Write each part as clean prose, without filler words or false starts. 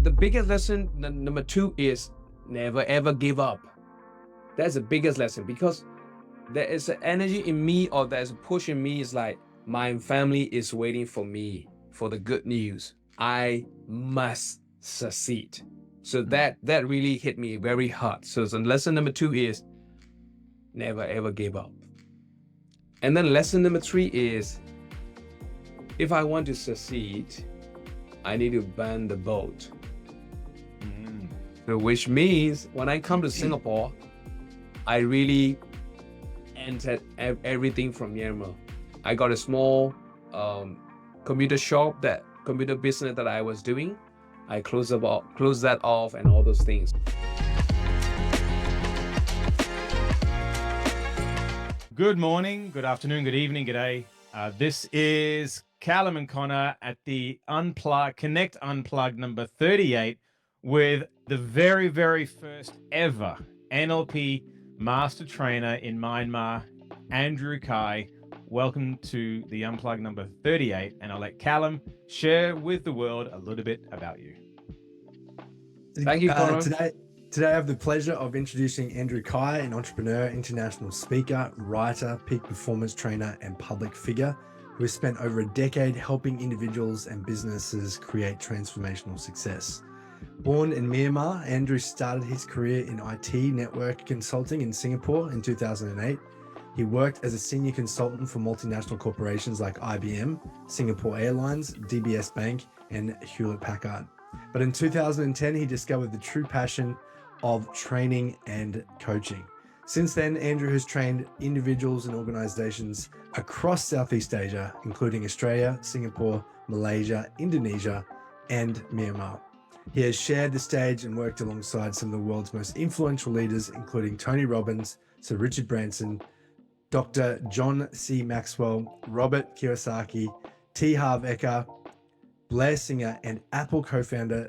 the biggest lesson, number two, is never ever give up. That's the biggest lesson, because there is an energy in me, or there's a push in me. It's like my family is waiting for me for the good news. I must succeed. So that really hit me very hard. So lesson number two is never ever give up. And then lesson number three is, if I want to succeed, I need to burn the boat. So which means when I come to Singapore, I really entered everything from Myanmar. I got a small computer business that I was doing. I closed that off and all those things. Good morning, good afternoon, good evening, good day. This is Kallum and Conor at the Connect Unplugged number 38 with the very, very first ever NLP Master Trainer in Myanmar, Andrew Kai. Welcome to the Unplugged number 38, and I'll let Kallum share with the world a little bit about you. Thank you, Conor. Today I have the pleasure of introducing Andrew Kai, an entrepreneur, international speaker, writer, peak performance trainer, and public figure who has spent over a decade helping individuals and businesses create transformational success. Born in Myanmar, Andrew started his career in IT network consulting in Singapore in 2008. He worked as a senior consultant for multinational corporations like IBM, Singapore Airlines, DBS Bank, and Hewlett Packard. But in 2010, he discovered the true passion of training and coaching. Since then, Andrew has trained individuals and organizations across Southeast Asia, including Australia, Singapore, Malaysia, Indonesia, and Myanmar. He has shared the stage and worked alongside some of the world's most influential leaders, including Tony Robbins, Sir Richard Branson, Dr. John C. Maxwell, Robert Kiyosaki, T. Harv Eker, Blair Singer, and Apple co-founder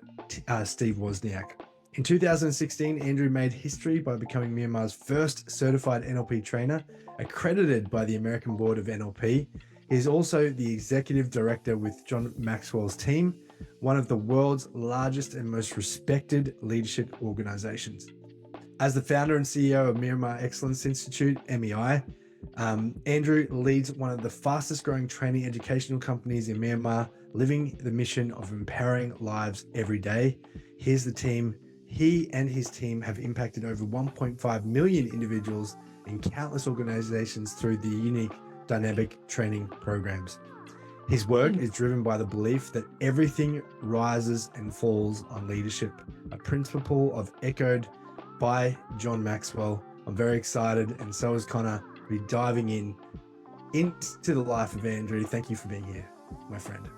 Steve Wozniak. In 2016, Andrew made history by becoming Myanmar's first certified NLP trainer, accredited by the American Board of NLP. He is also the executive director with John Maxwell's team, one of the world's largest and most respected leadership organizations. As the founder and CEO of Myanmar Excellence Institute, MEI, Andrew leads one of the fastest growing training educational companies in Myanmar, living the mission of empowering lives every day. Here's the team. He and his team have impacted over 1.5 million individuals in countless organizations through the unique dynamic training programs. His work is driven by the belief that everything rises and falls on leadership, a principle echoed by John Maxwell. I'm very excited, and so is Conor, to be diving into the life of Andrew. Thank you for being here, my friend.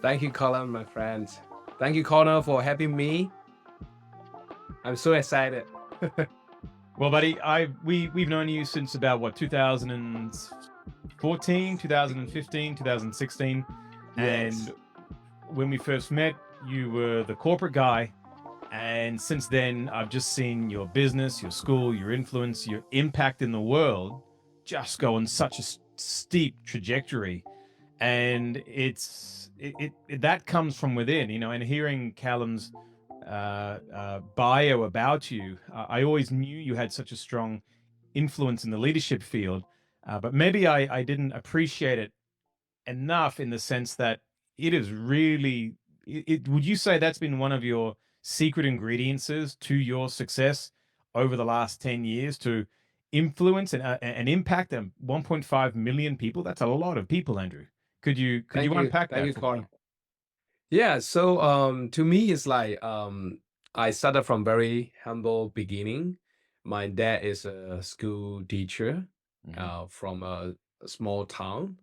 Thank you, Kallum, my friend. Thank you, Conor, for having me. I'm so excited. Well, buddy, we've known you since about 2014, 2015, 2016. Yes. And when we first met, you were the corporate guy. And since then, I've just seen your business, your school, your influence, your impact in the world just go on such a steep trajectory. And that comes from within, and hearing Callum's bio about you, I always knew you had such a strong influence in the leadership field, but maybe I didn't appreciate it enough in the sense that it is really, would you say that's been one of your secret ingredients to your success over the last 10 years, to influence and impact 1.5 million people? That's a lot of people, Andrew. Could you unpack that? Thank you, Conor. Yeah, so to me, it's like I started from very humble beginning. My dad is a school teacher from a small town,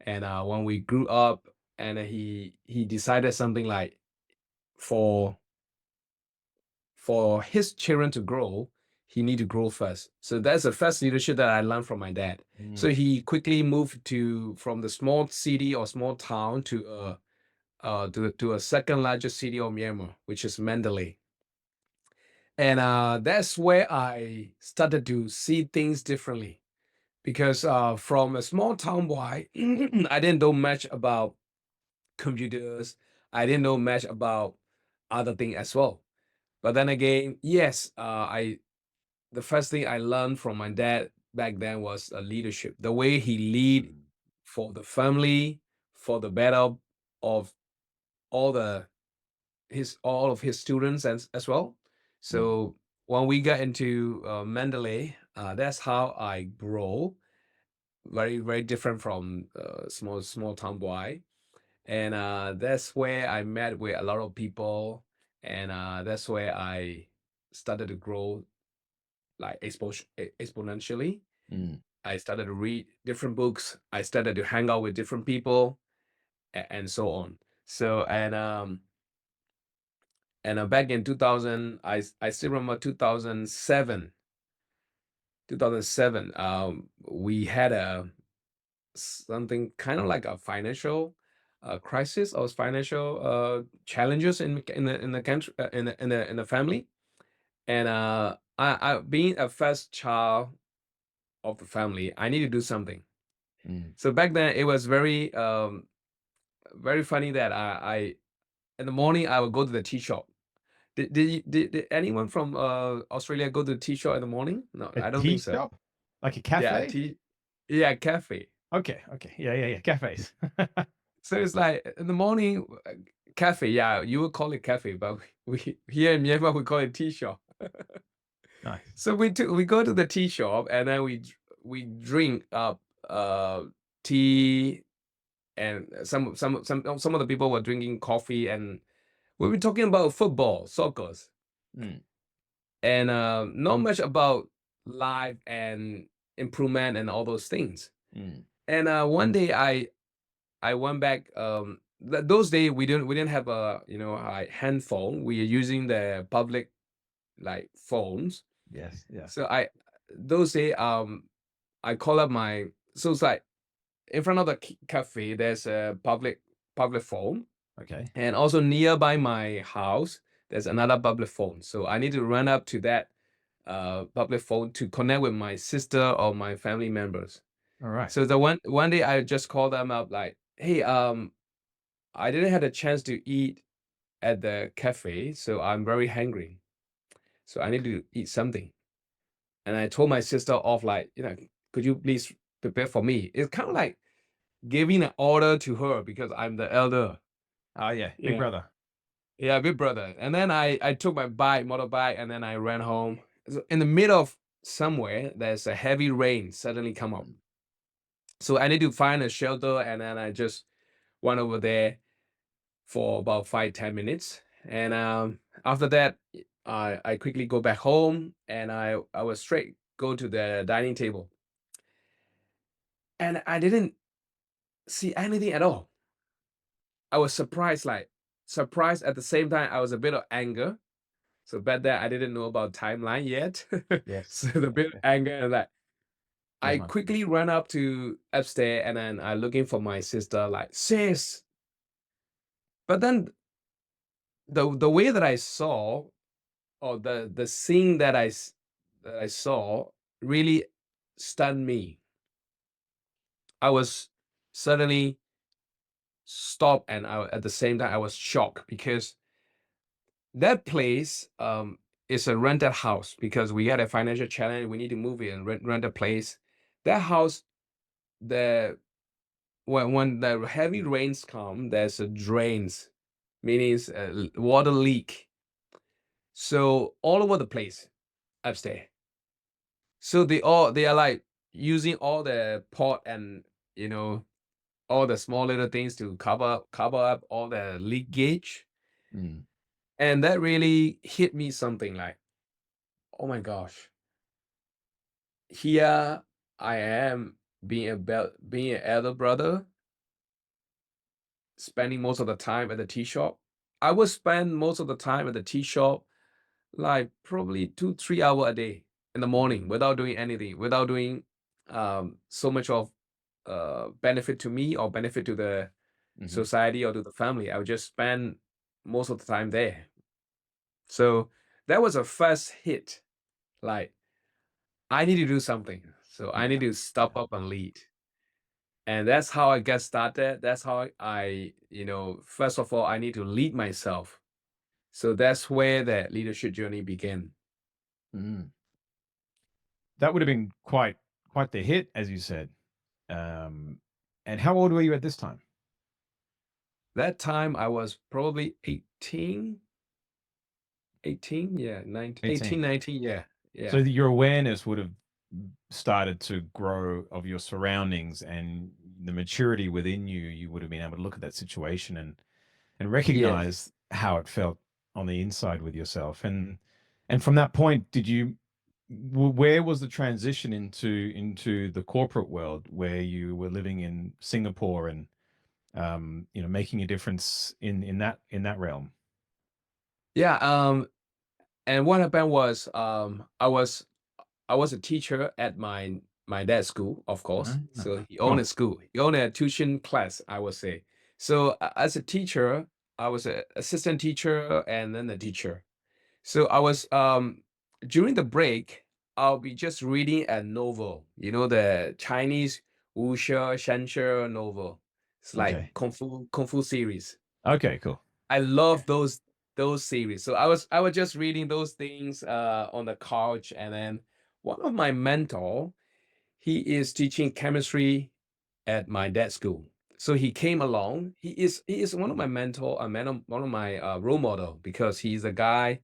and when we grew up, and he decided something like for his children to grow, he need to grow first. So that's the first leadership that I learned from my dad. So he quickly moved from the small city or small town to a second largest city of Myanmar, which is Mandalay. And that's where I started to see things differently, because from a small town boy, I didn't know much about computers. I didn't know much about other thing as well. But then again, yes, the first thing I learned from my dad back then was leadership. The way he lead for the family, for the better of all the all of his students as well. So when we got into Mandalay, that's how I grow. Very different from small town boy, and that's where I met with a lot of people, and that's where I started to grow like exponentially. Mm. I started to read different books. I started to hang out with different people, and so on. So and back in 2000, I still remember 2007. 2007, we had a something kind of like a financial crisis or financial challenges in the country in the family, and I being a first child of the family, I need to do something. Mm. So back then it was very funny that I in the morning I would go to the tea shop. Did anyone from Australia go to the tea shop in the morning? No, A I don't tea think so. shop? Like a Yeah, cafe? tea. Yeah, cafe. Okay. Yeah. Cafes. So it's like in the morning, cafe. Yeah, you would call it cafe, but we here in Myanmar we call it tea shop. Nice. So we go to the tea shop and then we drink up tea, and some of the people were drinking coffee, and we were talking about football, soccer, Mm. and not much about life and improvement and all those things. Mm. And one day I went back. Those days we didn't have a handphone. We are using the public like phones. Yes. Yeah. So those days I call up so it's like in front of the cafe there's a public phone, Okay. and also nearby my house there's another public phone. So I need to run up to that public phone to connect with my sister or my family members. All right. So the one day I just called them up like, hey, I didn't have a chance to eat at the cafe, so I'm very hungry. So I need to eat something. And I told my sister off like, could you please prepare for me? It's kind of like giving an order to her because I'm the elder. Oh yeah. Big Yeah. brother. Yeah, big brother. And then I took my motorbike, and then I ran home. So in the middle of somewhere, there's a heavy rain suddenly come up. So I need to find a shelter, and then I just went over there for about 5-10 minutes. And after that, I quickly go back home, and I was straight go to the dining table. And I didn't see anything at all. I was surprised, surprised at the same time. I was a bit of anger. So back then I didn't know about timeline yet. Yes. So the bit of anger and that. I man. quickly ran up to upstairs, and then I looking for my sister, like, sis. But then the way that I saw, or the scene that I saw really stunned me. I was suddenly stopped, and at the same time I was shocked because that place is a rented house because we had a financial challenge. We need to move it and rent a place. That house, the when the heavy rains come, there's a drains, meaning it's a water leak. So all over the place upstairs. So they are like using all the pot and all the small little things to cover up all the leak gauge. Mm. And that really hit me something like, oh my gosh, here I am being an elder brother, spending most of the time at the tea shop. I would spend most of the time at the tea shop, like probably 2-3 hours a day in the morning without doing anything, without doing so much of benefit to me or benefit to the Mhm. society or to the family. I would just spend most of the time there. So that was a first hit. Like, I need to do something. So I need to step up and lead. And that's how I get started. That's how first of all, I need to lead myself. So that's where the leadership journey began. Mm. That would have been quite the hit, as you said. And how old were you at this time? That time I was probably 18, 18, yeah, 19, 18, 18. 19, yeah, So yeah. your awareness would have started to grow of your surroundings and the maturity within you. You would have been able to look at that situation and Yes. recognize how it felt on the inside with yourself. And from that point, where was the transition into the corporate world where you were living in Singapore and making a difference in that realm? Yeah, and what happened was I was a teacher at my dad's school, of course. So he owned Cool. a school. He owned a tuition class, I would say. So as a teacher, I was an assistant teacher and then a teacher. So I was during the break, I'll be just reading a novel, the Chinese wuxia shanxia novel. It's like Okay. kung fu series. Okay, cool. I love those series. So I was just reading those things on the couch, and then one of my mentor, he is teaching chemistry at my dad's school. So he came along. He is one of my mentor, one of my role model, because he's a guy.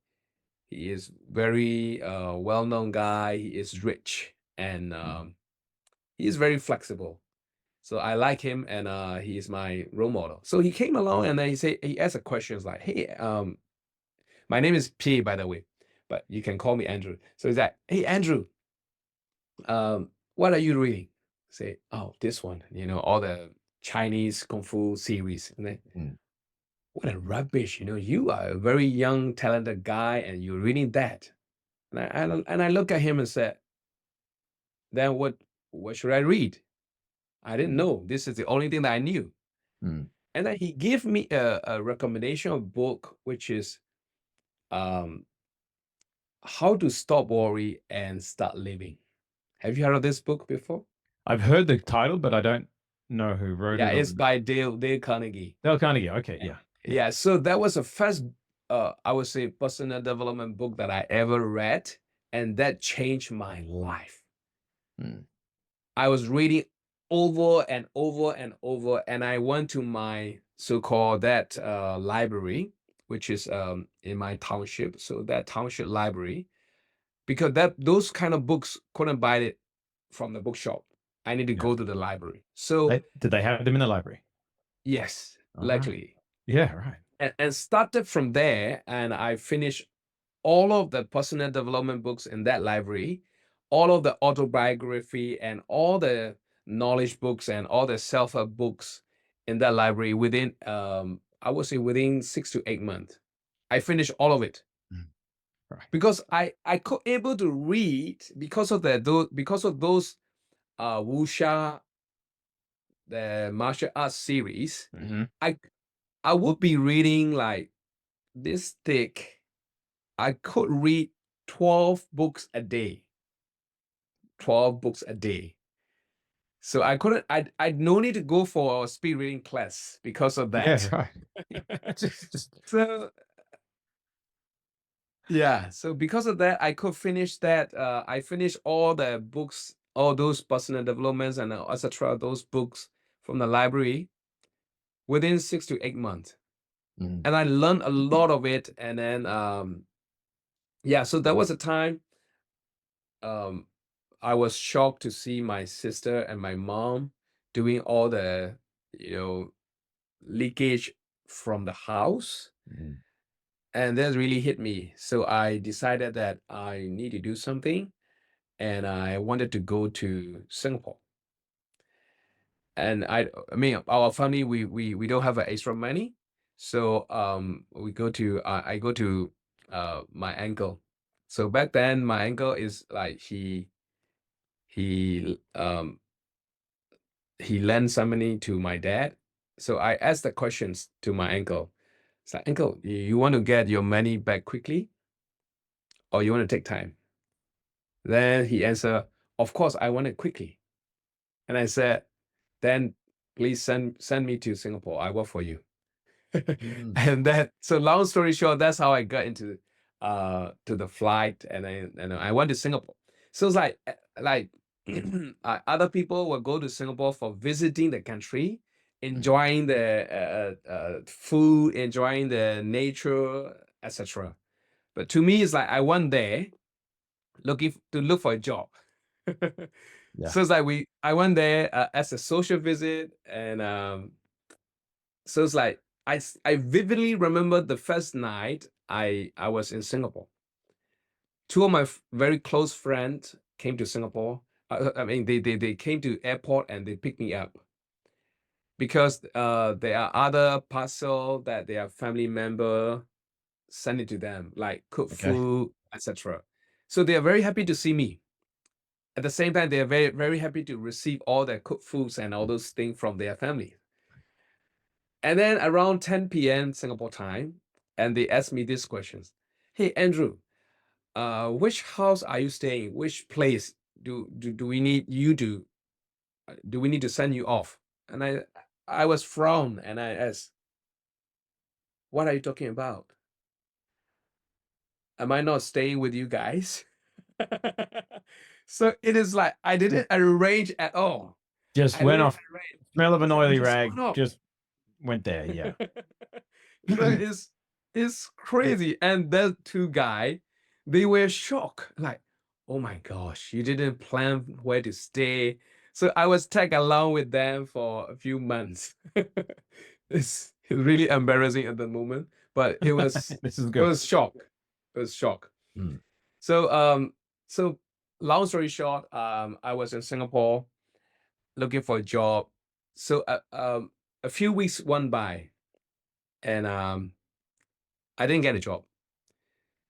He is very well-known guy. He is rich, and he is very flexible. So I like him, and he is my role model. So he came along, and then he asked a questions like, "Hey, my name is Pyay, by the way, but you can call me Andrew." So he's like, "Hey, Andrew, what are you reading?" Say, "Oh, this one, all the Chinese kung fu series." And then, Mm. what a rubbish, you are a very young, talented guy, and you're reading that. And I look at him and said, "Then what should I read?" I didn't know. This is the only thing that I knew. Mm. And then he gave me a recommendation of book, which is um, How to Stop Worry and Start Living. Have you heard of this book before? I've heard the title, but I don't know who wrote Yeah, it. Or it's by Dale Carnegie. Dale Carnegie. Okay, yeah. Yeah, so that was the first, I would say, personal development book that I ever read, and that changed my life. Mm. I was reading over and over and over, and I went to my so-called that library, which is in my township. So that township library, because those kind of books couldn't buy it from the bookshop. I need to Yeah. go to the library. So Did they have them in the library? yes, All right. luckily, Yeah, right. and started from there, and I finished all of the personal development books in that library, all of the autobiography and all the knowledge books and all the self-help books in that library within I would say within 6 to 8 months. I finished all of it Mm. Right. because I could able to read because of those wuxia, the martial arts series. Mm-hmm. I would be reading like this thick. I could read 12 books a day. 12 books a day. So I couldn't, I no need to go for a speed reading class because of Yeah, that. right. just So yeah, so because of that, I could finish that. I finished all the books, all those personal developments and etc. Those books from the library within 6 to 8 months. Mm. And I learned a lot of it. And then yeah, so there was a time um I was shocked to see my sister and my mom doing all the, leakage from the house. Mm. And that really hit me. So I decided that I need to do something, and I wanted to go to Singapore. And I mean, our family, we don't have extra money. So we go to I go to my uncle. So back then my uncle is like he he lent some money to my dad. So I asked the questions to my uncle. It's like, "Uncle, you want to get your money back quickly, or you want to take time?" Then he answered, "Of course, I want it quickly." And I said, "Then please send me to Singapore. I work for you." And that, so long story short, that's how I got into to the flight, and I went to Singapore. So it's like other people will go to Singapore for visiting the country, enjoying the food, enjoying the nature, etc. But to me, it's like I went there to look for a job. Yeah. So it's like I went there as a social visit, and so it's like I vividly remember the first night I was in Singapore. Two of my very close friends came to Singapore. I mean, they came to airport and they picked me up because there are other parcel that their family member sent it to them, like cooked Okay. food, etc. So they are very happy to see me. At the same time, they are very, very happy to receive all their cooked foods and all those things from their family. And then around 10 p.m. Singapore time, and they asked me these questions. Hey, Andrew, which house are you staying? Which place do we need you to do we need to send you off? And I was frowned and I asked, what are you talking about? Am I not staying with you guys? So it is like I didn't arrange at all. Just I went didn't off. arrange. Smell of an oily Just rag. went off. Just went there. Yeah. So it's crazy. And that two guy, they were shocked. Like, oh my gosh, you didn't plan where to stay. So I was tagged along with them for a few months. It's really embarrassing at the moment, but it was This is it good. was shock. It was shock. Mm. So long story short, I was in Singapore looking for a job. So a few weeks went by, and I didn't get a job.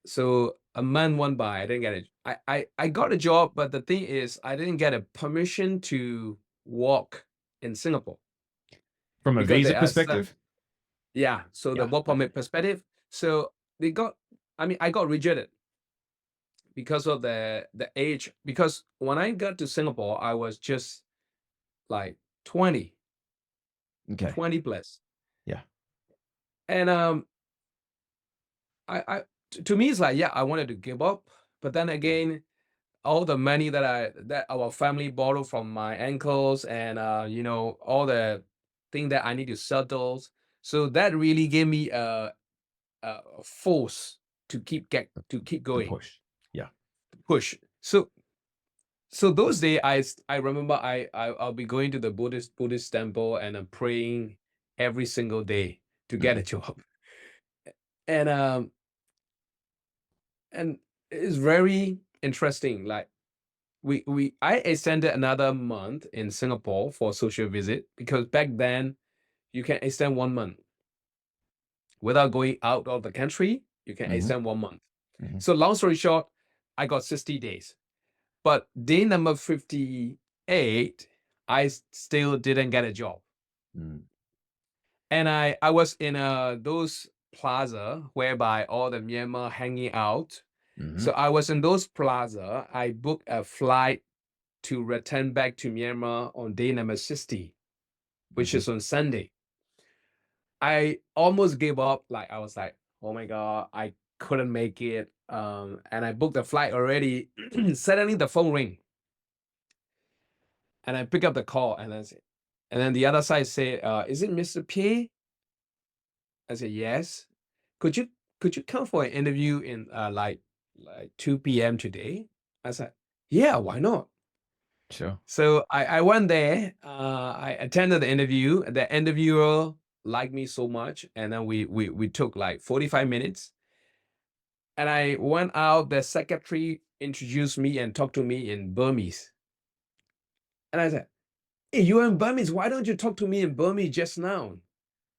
So a month went by, I didn't get it. I got a job, but the thing is, I didn't get a permission to work in Singapore From a because visa there are some, perspective. yeah. So the Yeah. work permit perspective. So I got rejected because of the age. Because when I got to Singapore, I was just like 20 Okay. plus. Yeah. And to me, it's like, yeah, I wanted to give up, but then again, all the money that our family borrowed from my uncles, and all the thing that I need to settle, so that really gave me a force to keep The going, push. Yeah. push. So those days, I remember I'll be going to the Buddhist temple and I'm praying every single day to get a job, and it's very interesting. Like I extended another month in Singapore for social visit, because back then you can extend 1 month without going out of the country. You can Mhm. extend 1 month. Mhm. So long story short, I got 60 days. But day number 58, I still didn't get a job. Mm. And I was in those plaza whereby all the Myanmar hanging out. Mhm. So I was in those plaza. I booked a flight to return back to Myanmar on day number 60, which Mhm. is on Sunday. I almost gave up. Like I was like, oh my God, I couldn't make it. And I booked the flight already. Suddenly the phone ring. And I pick up the call, and then the other side say, is it Mr. Pyay? I said, yes. Could you come for an interview in like 2 p.m. today? I said, yeah, why not? Sure. So I went there. I attended the interview. The interviewer liked me so much, and then we took like 45 minutes. And I went out. The secretary introduced me and talked to me in Burmese. And I said, hey, you're in Burmese. Why don't you talk to me in Burmese just now?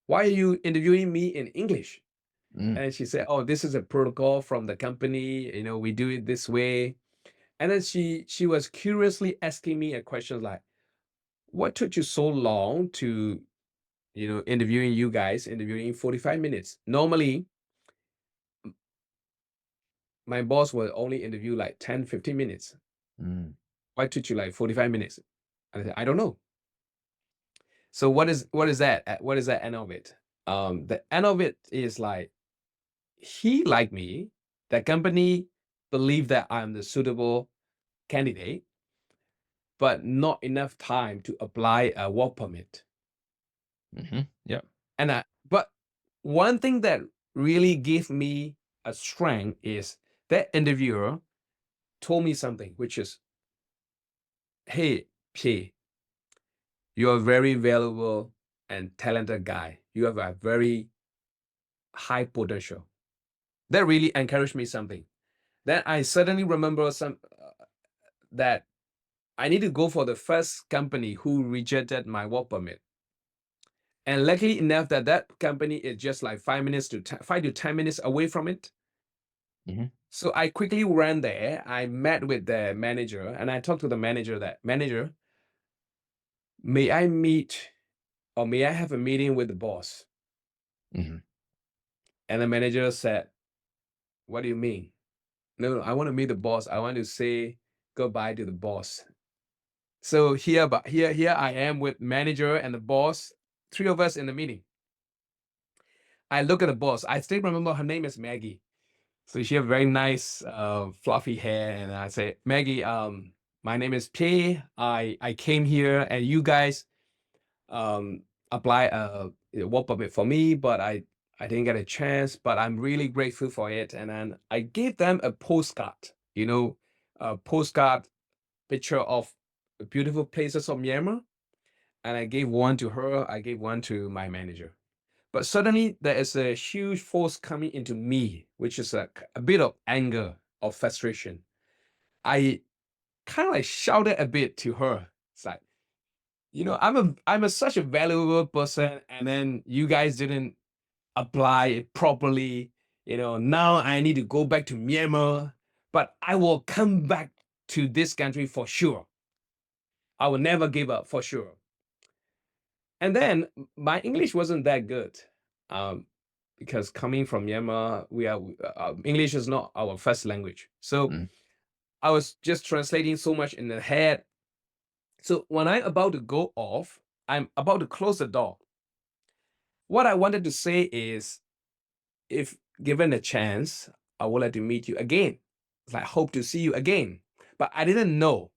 Why are you interviewing me in English? Mm. And she said, oh, this is a protocol from the company. We do it this way. And then she was curiously asking me a question like, what took you so long to, interviewing 45 minutes? Normally, my boss will only interview like 10, 15 minutes. Mm. Why took you like 45 minutes? And I said, I don't know. So what is that? What is that end of it? The end of it is like he liked me. The company believed that I'm the suitable candidate, but not enough time to apply a work permit. Yeah. But one thing that really gave me a strength is that interviewer told me something, which is, hey, Pyay, you're a very valuable and talented guy. You have a very high potential. That really encouraged me something. Then I suddenly remember that I need to go for the first company who rejected my work permit. And luckily enough that company is just like 5 to 10 minutes away from it. So I quickly ran there. I met with the manager and I talked to the manager that, manager, may I meet or may I have a meeting with the boss? Mhm. And the manager said, what do you mean? No, I want to meet the boss. I want to say goodbye to the boss. So here I am with manager and the boss, three of us in the meeting. I look at the boss. I still remember her name is Maggie. So she have very nice fluffy hair. And I say, Maggie, my name is Pyay. I came here and you guys apply a work permit for me, but I didn't get a chance, but I'm really grateful for it. And then I gave them a postcard, a postcard picture of beautiful places of Myanmar. And I gave one to her, I gave one to my manager. But suddenly there is a huge force coming into me, which is a bit of anger or frustration. I kind of like shouted a bit to her. It's like, I'm such a valuable person, and then you guys didn't apply it properly. Now I need to go back to Myanmar, but I will come back to this country for sure. I will never give up for sure. And then my English wasn't that good, because coming from Myanmar, English is not our first language. So I was just translating so much in the head. So when I'm about to go off, I'm about to close the door. What I wanted to say is, if given a chance, I would like to meet you again. It's like, hope to see you again. But I didn't know.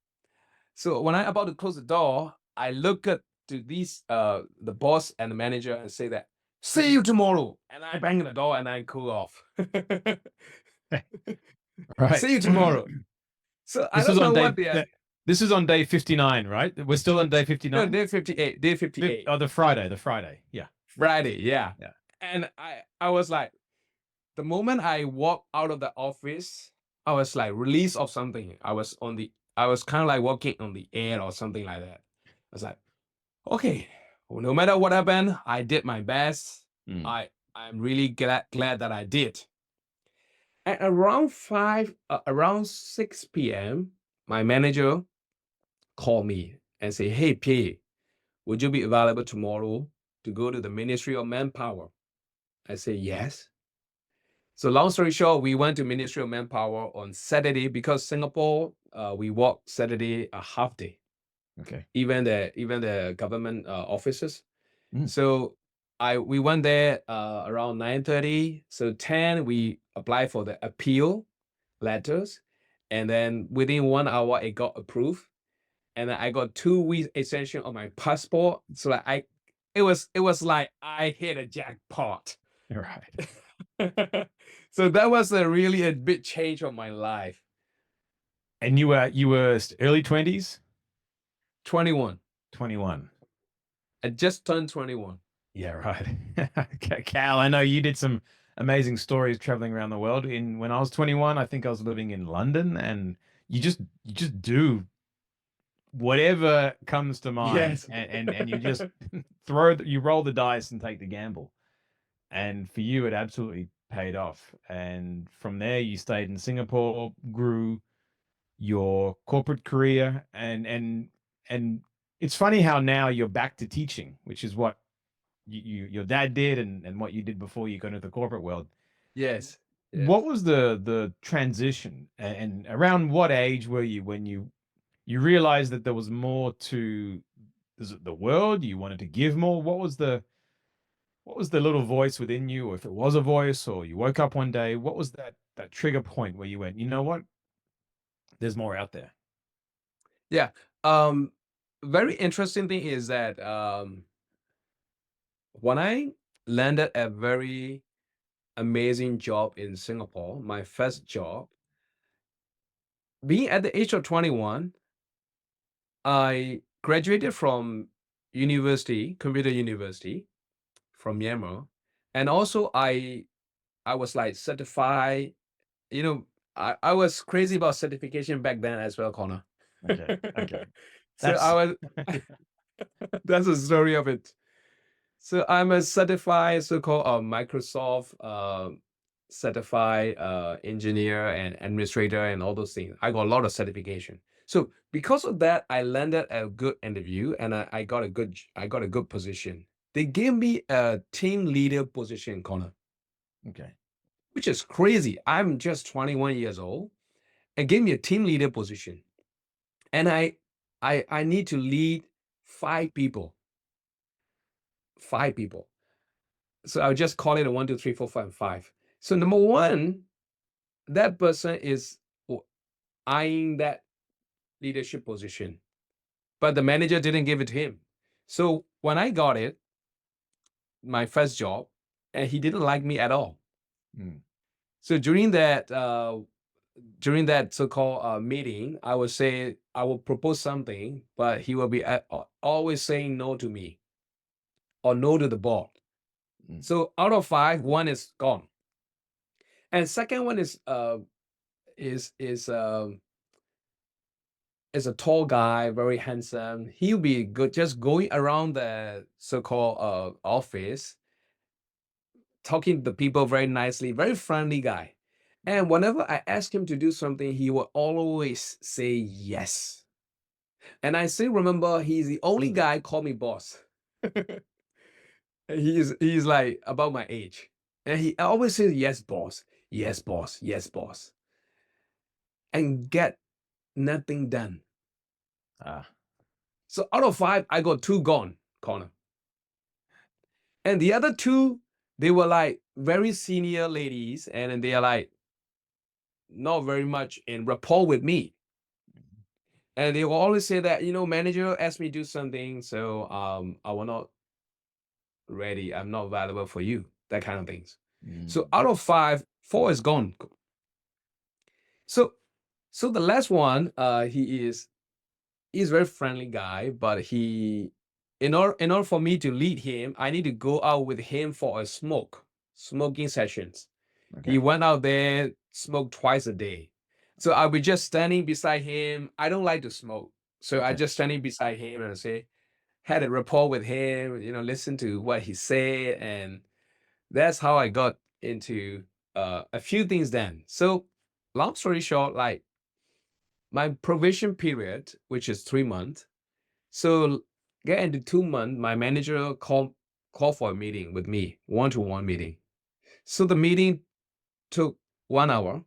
So when I'm about to close the door, I look at to the boss and the manager and say that, see you tomorrow. And I bang the door and I cool off. Right. See you tomorrow. So I This don't is know on what day. This is on day 59, right? We're still on day 59. No, day 58. Day 58. Oh, the Friday. Yeah. Friday, yeah. Yeah. And I was like, the moment I walked out of the office, I was like released of something. I was kind of like walking on the air or something like that. I was like, okay, well, no matter what happened, I did my best. I'm really glad that I did. At around 6 p.m., my manager called me and say, hey, Pyay, would you be available tomorrow to go to the Ministry of Manpower? I say, yes. So long story short, we went to Ministry of Manpower on Saturday because Singapore, we work Saturday a half day. Okay. Even the government offices. So we went there around 9:30. So 10 we applied for the appeal letters, and then within 1 hour it got approved, and then I got 2 weeks extension on my passport. So like it was like I hit a jackpot. Right. So that was really a big change of my life. And you were early 20s? 21. 21. I just turned 21. Yeah, right. Okay, Cal, I know you did some amazing stories traveling around the world. When I was 21, I think I was living in London, and you just do whatever comes to mind. Yes. And you just you roll the dice and take the gamble. And for you, it absolutely paid off. And from there, you stayed in Singapore, grew your corporate career, and it's funny how now you're back to teaching, which is what your dad did and what you did before you got into the corporate world. Yes. What was the transition, and around what age were you when you realized that there was more to the world? You wanted to give more. What was what was the little voice within you, or if it was a voice, or you woke up one day, what was that trigger point where you went, you know what? There's more out there. Yeah. Very interesting thing is that when I landed a very amazing job in Singapore, my first job, being at the age of 21, I graduated from university, computer university from Myanmar. And also I was like certified, you know, I was crazy about certification back then as well, Connor. Okay. Okay. So I was that's the story of it. So I'm a certified so-called Microsoft certified engineer and administrator and all those things. I got a lot of certification. So because of that, I landed a good interview and I got a good position. They gave me a team leader position, Connor, Okay. which is crazy. I'm just 21 years old and gave me a team leader position. And I need to lead 5 people. 5 people. So I'll just call it a 1, 2, 3, 4, 5, 5. So number one, that person is eyeing that leadership position, but the manager didn't give it to him. So when I got it, my first job, and he didn't like me at all. Mm. So during that so-called meeting, I would say I will propose something, but he will be always saying no to me or no to the board. Mm. So out of 5, 1 is gone, and second one is a tall guy, very handsome. He'll be good just going around the so-called office, talking to the people very nicely, very friendly guy. And whenever I ask him to do something, he will always say yes. And I still remember he's the only guy call me boss. He's like about my age. And he always says yes, boss, yes, boss, yes, boss. And get nothing done. Ah. So out of 5, I got 2 gone, Connor. And the other 2, they were like very senior ladies, and then they are like not very much in rapport with me. And they will always say that, manager asked me to do something, so I will not ready. I'm not valuable for you. That kind of things. So out of 5, 4 is gone. So the last one, he's a very friendly guy, but in order for me to lead him, I need to go out with him for a smoking sessions. Okay. He went out there, smoked twice a day. So I'll be just standing beside him. I don't like to smoke. So I Okay. just standing beside him and say, had a rapport with him, listen to what he said. And that's how I got into a few things then. So long story short, like my probation period, which is 3 months. So get into 2 months, my manager called for a meeting with me, one-to-one meeting. So the meeting took 1 hour.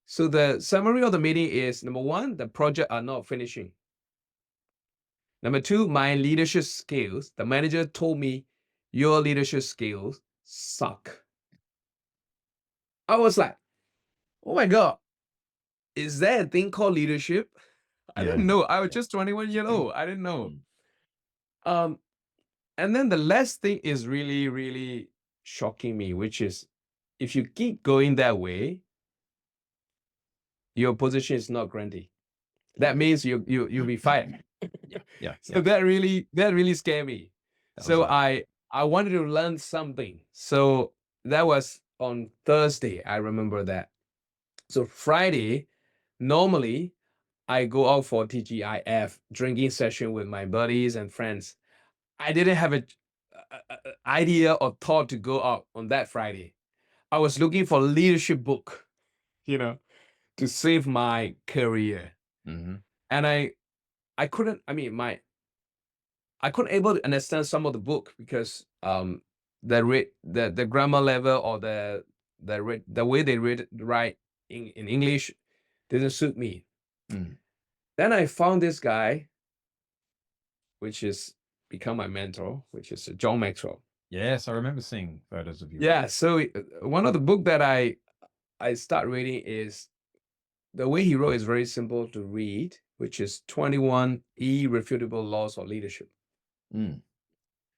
So the summary of the meeting is, number 1, the project are not finishing. Number 2, my leadership skills. The manager told me, your leadership skills suck. I was like, oh my God, is there a thing called leadership? I didn't know. I was just 21 years old. I didn't know. And then the last thing is really, really shocking me, which is if you keep going that way, your position is not granted. That means you'll be fired. Yeah. So that really scared me. So right. I wanted to learn something. So that was on Thursday. I remember that. So Friday, normally I go out for TGIF drinking session with my buddies and friends. I didn't have a idea or thought to go out on that Friday. I was looking for leadership book, to save my career. Mm-hmm. And I couldn't. I mean, I couldn't able to understand some of the book because the grammar level or the way they write in English didn't suit me. Mm. Then I found this guy, which is become my mentor, which is John Maxwell. Yes, I remember seeing photos of you. Yeah. So one of the book that I start reading is the way he wrote is very simple to read, which is 21 Irrefutable Laws of Leadership. Mm.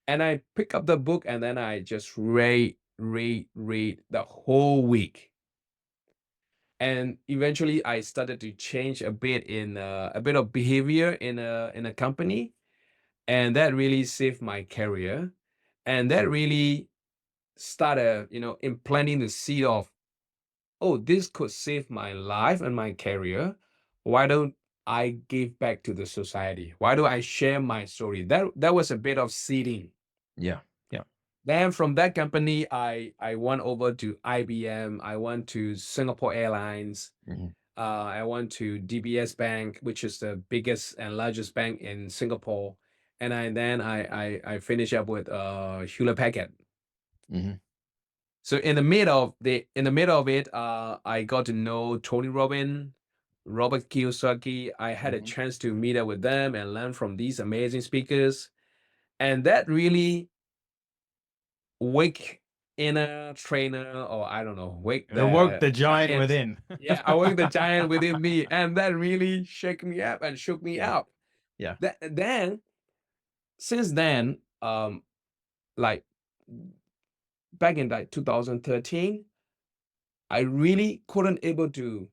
And I pick up the book and then I just read the whole week. And eventually I started to change a bit in a bit of behavior in a company. And that really saved my career. And that really started, implanting the seed of, oh, this could save my life and my career. Why don't I give back to the society? Why do I share my story? That was a bit of seeding. Yeah. Yeah. Then from that company, I went over to IBM. I went to Singapore Airlines. Mhm. I went to DBS Bank, which is the biggest and largest bank in Singapore. And I finished up with Hewlett Packard. Mhm. So in the middle of it, I got to know Tony Robbins, Robert Kiyosaki. I had a Mhm. chance to meet up with them and learn from these amazing speakers, and that really wake inner trainer, or I don't know, wake It awoke the the giant giant. within. Yeah, awoke the giant within me, and that really shook me up and shook me Yeah. up. Yeah. Then since then, like back in like 2013. I really couldn't able to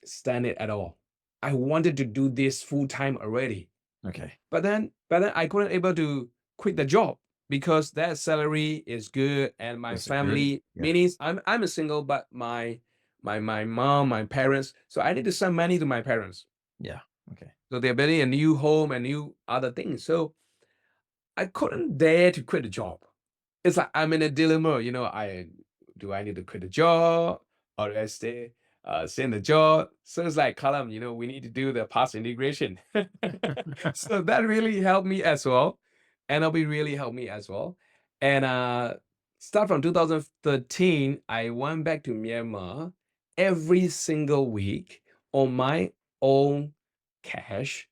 stand it at all. I wanted to do this full time already, Okay. but then I couldn't able to quit the job because that salary is good and my The security. family. Yeah. Meaning I'm a single, but my mom, my parents. So I need to send money to my parents. Yeah. Okay. So they're building a new home and new other things. So I couldn't dare to quit the job. It's like I'm in a dilemma, I need to quit the job or do I stay in the job? So it's like, Callum, we need to do the past integration. So that really helped me as well. NLP really helped me as well. And start from 2013, I went back to Myanmar every single week on my own cash.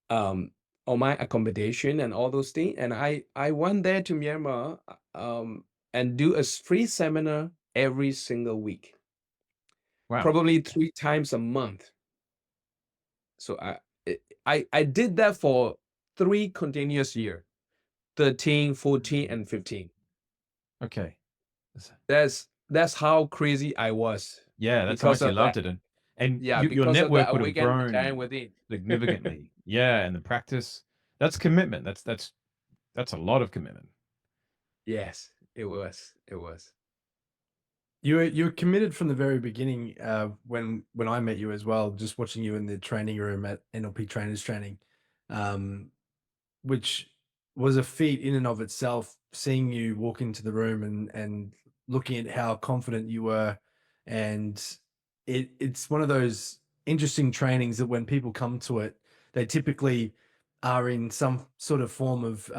Um, on my accommodation and all those things. And I went there to Myanmar and do a free seminar every single week, Wow. probably 3 times a month. So I did that for 3 continuous years, 13, 14, and 15. Okay. That's how crazy I was Yeah, that's how because much you of that. loved it, and Yeah, your because of that network would have awakened the giant grown within. significantly. Yeah, and the practice, that's commitment. That's a lot of commitment. Yes, it was. It was. You were committed from the very beginning. When I met you as well, just watching you in the training room at NLP Trainers Training, um, which was a feat in and of itself. Seeing you walk into the room and looking at how confident you were, and it's one of those interesting trainings that when people come to it, they typically are in some sort of form of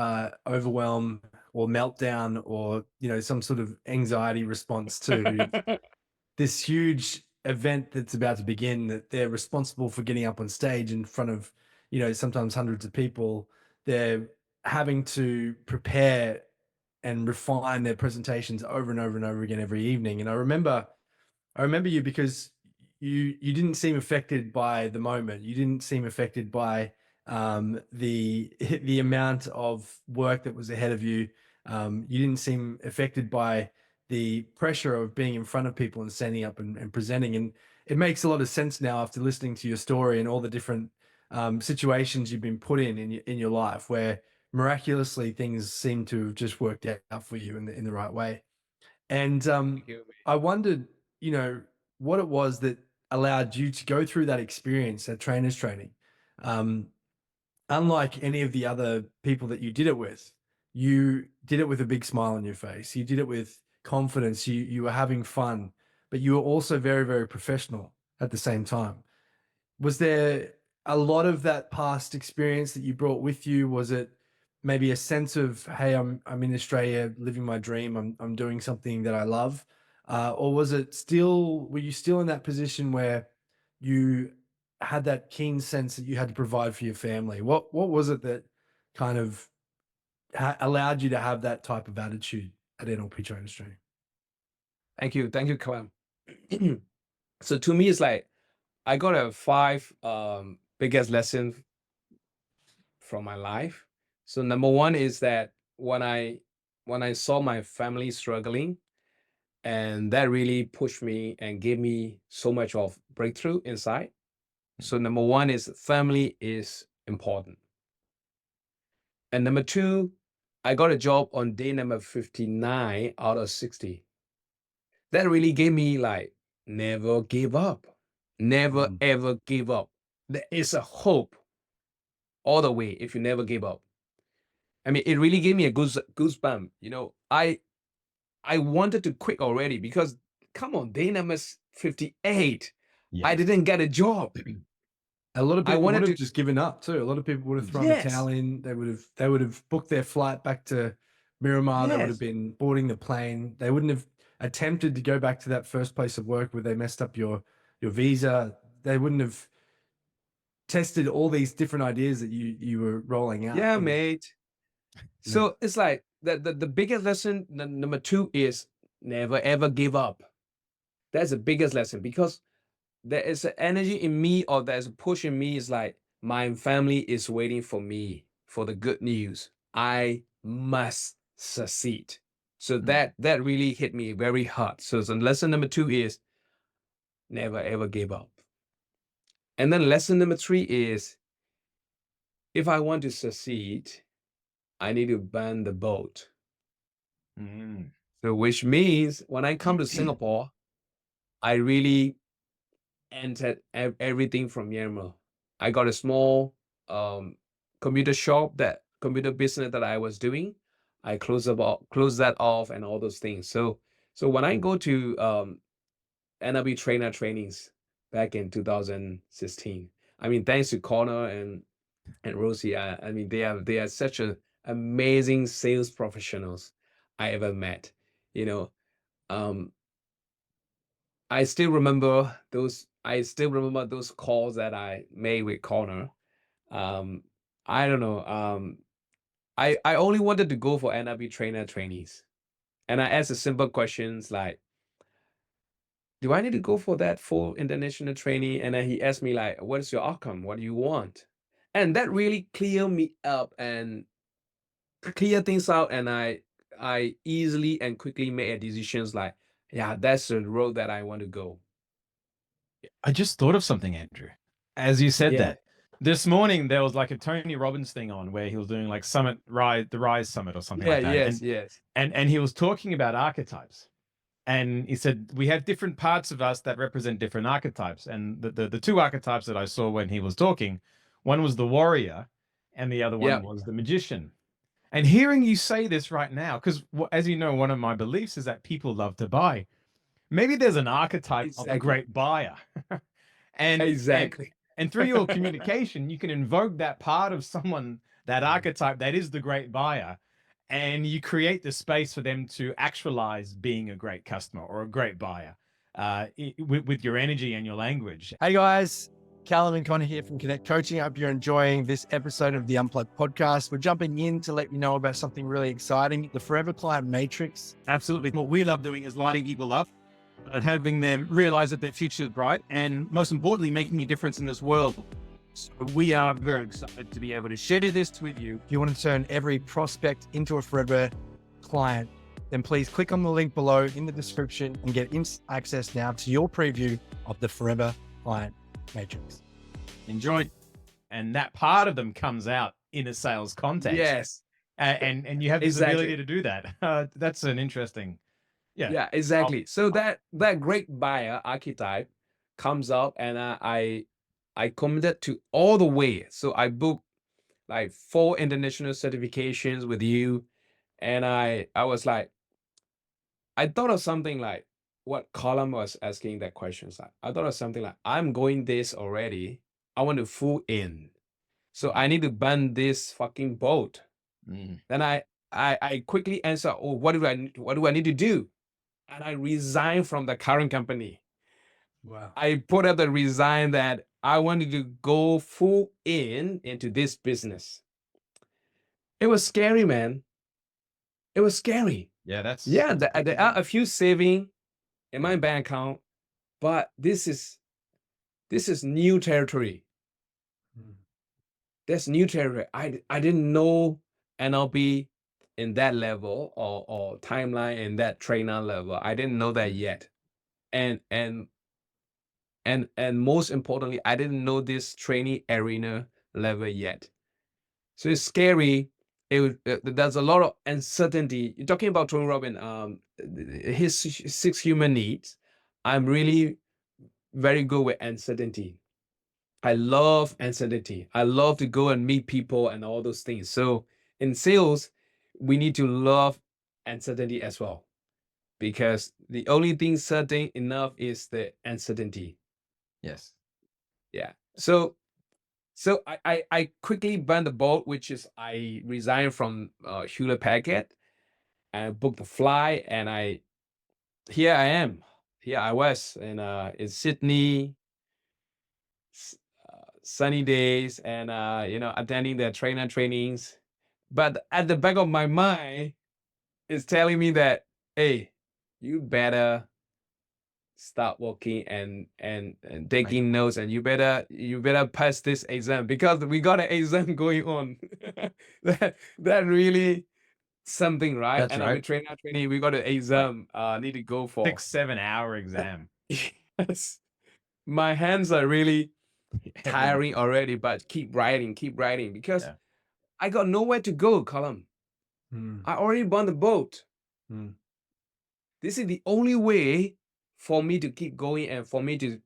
overwhelm or meltdown, or some sort of anxiety response to this huge event that's about to begin, that they're responsible for getting up on stage in front of sometimes hundreds of people. They're having to prepare and refine their presentations over and over and over again every evening. And I remember you because you didn't seem affected by the moment. You didn't seem affected by the amount of work that was ahead of you. You didn't seem affected by the pressure of being in front of people and standing up and presenting. And it makes a lot of sense now after listening to your story and all the different situations you've been put in your life, where miraculously things seem to have just worked out for you in the right way. And Thank you, I wondered, what it was that allowed you to go through that experience at trainers training. Um, Unlike any of the other people that you did it with, you did it with a big smile on your face. You did it with confidence. You were having fun, but you were also very, very professional at the same time. Was there a lot of that past experience that you brought with you? Was it maybe a sense of, hey, I'm in Australia living my dream. I'm doing something that I love, or was it still? Were you still in that position where you had that keen sense that you had to provide for your family? What was it that kind of allowed you to have that type of attitude at NLP Trainers Training? Thank you, Callum. So to me, it's like I got a 5 biggest lesson from my life. So number one is that when I saw my family struggling, and that really pushed me and gave me so much of breakthrough inside. So number one is family is important. And number two, I got a job on day number 59 out of 60. That really gave me like never give up. Never ever give up. There is a hope all the way if you never give up. I mean, it really gave me a goosebump. You know, I wanted to quit already because come on, day number 58. Yeah. I didn't get a job. A lot of I people wanted would have to- just given up too. A lot of people would have thrown Yes. the towel in. They would have booked their flight back to Myanmar. They would Yes. have been boarding the plane. They wouldn't have attempted to go back to that first place of work where they messed up your visa. They wouldn't have tested all these different ideas that you were rolling out. Yeah, And mate. So it's like the biggest lesson, number two is never ever give up. That's the biggest lesson because there is an energy in me or there's a push in me. It's like my family is waiting for me for the good news. I must succeed. So that really hit me very hard. So lesson number two is never ever give up. And then lesson number three is if I want to succeed, I need to burn the boat. So which means when I come to Singapore, I really entered everything from Myanmar. I got a small computer business that I was doing. I closed that off and all those things. So when I go to NLP trainer trainings back in 2016, I mean, thanks to Connor and Rosie, I mean, they are such an amazing sales professionals I ever met. You know, I still remember those calls that I made with Connor. I don't know. I only wanted to go for NLP trainer trainees. And I asked the simple questions like, do I need to go for that full international trainee? And then he asked me like, what is your outcome? What do you want? And that really cleared me up and clear things out. And I easily and quickly made decisions like, yeah, that's the road that I want to go. I just thought of something, Andrew. As you said Yeah. that, this morning there was like a Tony Robbins thing on where he was doing like the Rise Summit or something like that. Yes. And he was talking about archetypes. And he said, we have different parts of us that represent different archetypes. And the two archetypes that I saw when he was talking, one was the warrior and the other one was the magician. And hearing you say this right now, because as you know, one of my beliefs is that people love to buy. Maybe there's an archetype of a great buyer. And through your communication, you can invoke that part of someone, that archetype that is the great buyer, and you create the space for them to actualize being a great customer or a great buyer with your energy and your language. Hey guys, Kallum and Conor here from Connect Coaching. I hope you're enjoying this episode of the Unplugged podcast. We're jumping in to let you know about something really exciting, the Forever Client Matrix. Absolutely. What we love doing is lighting people up and helping them realize that their future is bright and most importantly, making a difference in this world. So we are very excited to be able to share this with you. If you want to turn every prospect into a Forever Client, then please click on the link below in the description and get instant access now to your preview of the Forever Client Matrix. Enjoy. And that part of them comes out in a sales context. Yes. And you have this ability to do that. That's an interesting. Yeah, exactly. So that great buyer archetype comes up, and I committed to all the way. So I booked like 4 international certifications with you, and I was like, I thought of something like what Kallum was asking that questions like. I thought of something like, I'm going this already. I want to full in, so I need to burn this fucking boat. Then I quickly answer, oh, what do I need to do? And I resigned from the current company. Wow. I put up the resign that I wanted to go full into this business. It was scary, man. It was scary. Yeah, that's Yeah, there are a few saving in my bank account, but this is new territory. That's new territory. I didn't know NLP in that level or timeline in that trainer level. I didn't know that yet. And most importantly, I didn't know this training arena level yet. So it's scary. There's a lot of uncertainty. You're talking about Tony Robbins, his 6 human needs. I'm really very good with uncertainty. I love uncertainty. I love to go and meet people and all those things. So in sales, we need to love uncertainty as well, because the only thing certain enough is the uncertainty. yes. Yeah. So I quickly burned the boat, which is I resigned from Hewlett Packard and booked the flight, and here I am. Here I was in Sydney, sunny days, and attending the trainer trainings. But at the back of my mind is telling me that, hey, you better start working and taking notes, and you better pass this exam, because we got an exam going on. that really something, right? That's And right. training, we got an exam need to go for. 6-7 hour exam. Yes. My hands are really tiring already, but keep writing because Yeah. I got nowhere to go, Callum. I already burned the boat. This is the only way for me to keep going and for me to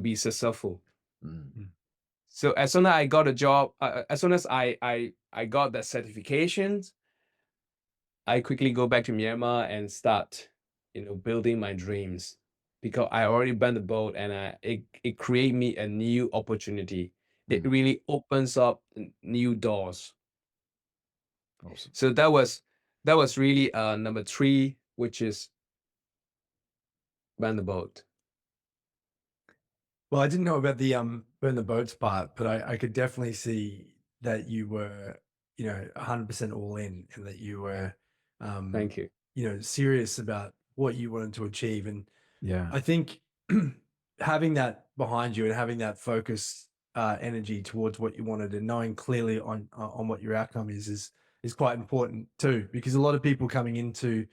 be successful. So as soon as I got a job, as soon as I got the certifications, I quickly go back to Myanmar and start, building my dreams, because I already burned the boat, and it create me a new opportunity. It really opens up new doors. Awesome. So that was really number 3, which is burn the boat. Well, I didn't know about the burn the boats part, but I could definitely see that you were, 100% all in, and that you were, Thank you. serious about what you wanted to achieve. And Yeah. I think having that behind you and having that focus, energy towards what you wanted, and knowing clearly on what your outcome is quite important too, because a lot of people coming into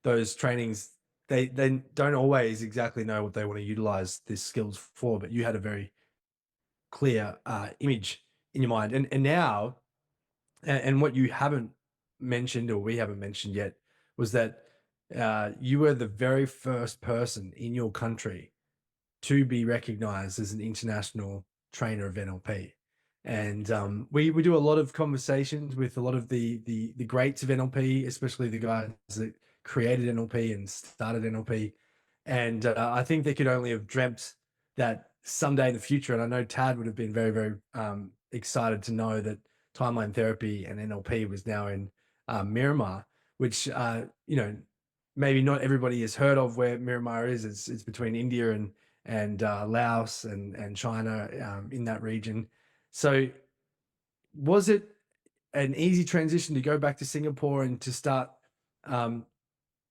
those trainings, they don't always exactly know what they want to utilize these skills for, but you had a very clear image in your mind. And now, and what you haven't mentioned, or we haven't mentioned yet, was that you were the very first person in your country to be recognized as an international trainer of NLP. And we do a lot of conversations with a lot of the greats of NLP, especially the guys that created NLP and started NLP. And I think they could only have dreamt that someday in the future. And I know Tad would have been very, very excited to know that timeline therapy and NLP was now in Myanmar, which, maybe not everybody has heard of where Myanmar is. It's between India and Laos and China, in that region. So was it an easy transition to go back to Singapore and to start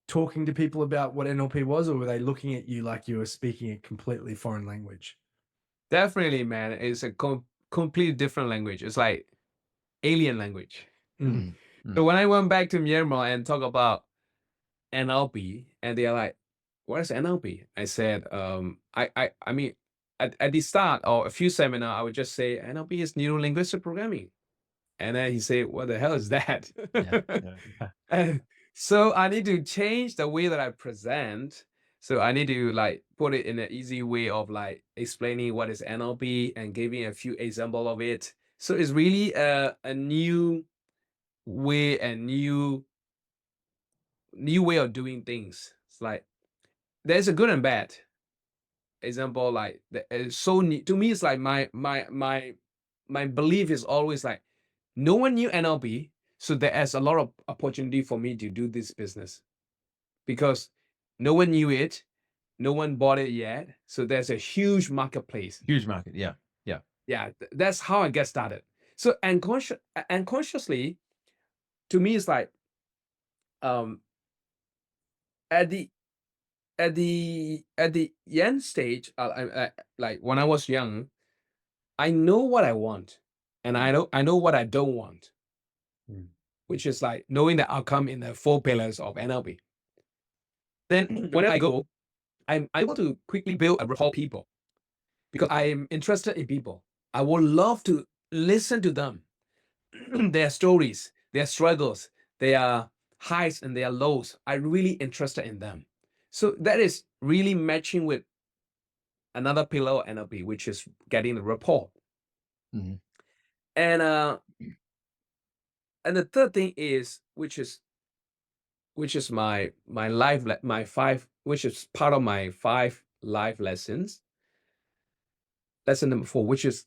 talking to people about what NLP was, or were they looking at you like you were speaking a completely foreign language? Definitely, man. It's a completely different language. It's like alien language. So when I went back to Myanmar and talk about NLP, and they're like, "What is NLP?" I said, I mean, at the start or a few seminar, I would just say NLP is neuro linguistic programming, and then he said, "What the hell is that?" And so I need to change the way that I present. So I need to like put it in an easy way of like explaining what is NLP and giving a few example of it. So it's really a new way and new way of doing things. It's like there's a good and bad. Example, like so to me, it's like my belief is always like no one knew NLP, so there's a lot of opportunity for me to do this business because no one knew it, no one bought it yet, so there's a huge marketplace. Huge market. Yeah. Yeah, that's how I get started. So unconsciously, to me, it's like um at the young stage, like when I was young, I know what I want, and I know what I don't want, Mm. which is like knowing the outcome in the 4 pillars of NLP. Then when I go, I'm able to quickly build a rapport with people because I'm interested in people. I would love to listen to them, their stories, their struggles, their highs and their lows. I'm really interested in them. So that is really matching with another pillar of NLP, which is getting the rapport. Mhm. And the third thing is, which is my life, my 5, which is part of my 5 life lessons. Lesson number 4, which is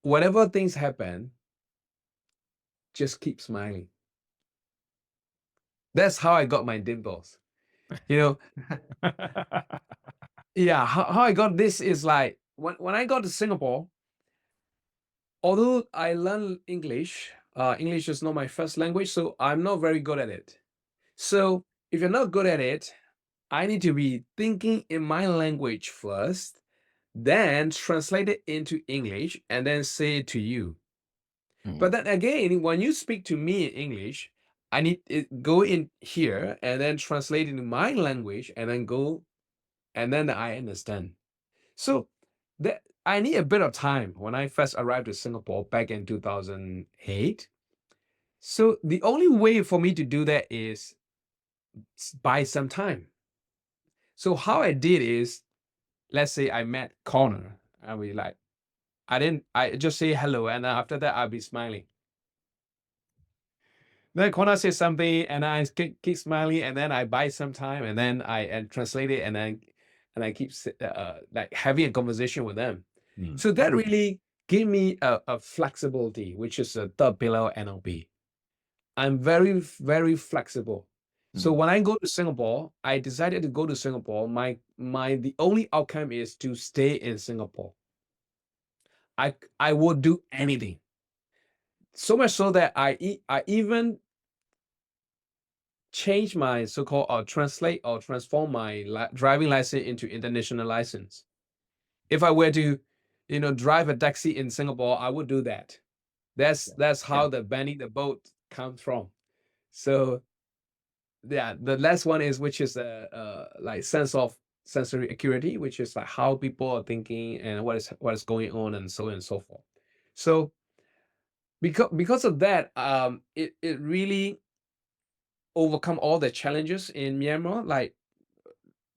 whatever things happen, just keep smiling. That's how I got my dimples. You know, yeah, how I got this is like when I got to Singapore, although I learned English, English is not my first language, so I'm not very good at it. So if you're not good at it, I need to be thinking in my language first, then translate it into English, and then say it to you. But then again, when you speak to me in English, I need it go in here and then translate into my language, and then go, and then I understand. So that I need a bit of time when I first arrived to Singapore back in 2008. So the only way for me to do that is buy some time. So how I did is, let's say I met Connor, and we like, I just say hello, and then after that I'll be smiling. Then Connor says something, and I keep smiling, and then I buy some time, and then I translate it, and I keep like having a conversation with them. Mm. So that really gave me a flexibility, which is a third pillar of NLP. I'm very, very flexible. So when I go to Singapore, I decided to go to Singapore. The only outcome is to stay in Singapore. I would do anything. So much so that I even change my so-called translate or transform my driving license into international license. If I were to, drive a taxi in Singapore, I would do that. That's how the banning the boat comes from. So yeah, the last one is, which is like sense of sensory acuity, which is like how people are thinking and what is going on, and so on and so forth. So because of that, it really overcome all the challenges in Myanmar,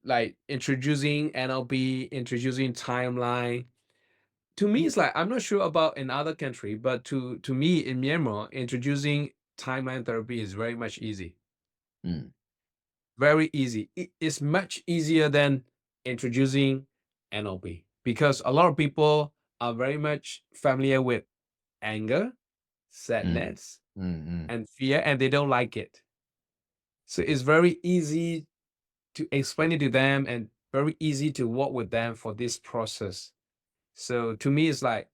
like introducing NLP, introducing timeline. To me, it's like, I'm not sure about in other country, but to me in Myanmar, introducing timeline therapy is very much easy. Mm. Very easy. It's much easier than introducing NLP, because a lot of people are very much familiar with anger, sadness, and fear, and they don't like it. So it's very easy to explain it to them, and very easy to work with them for this process. So to me, it's like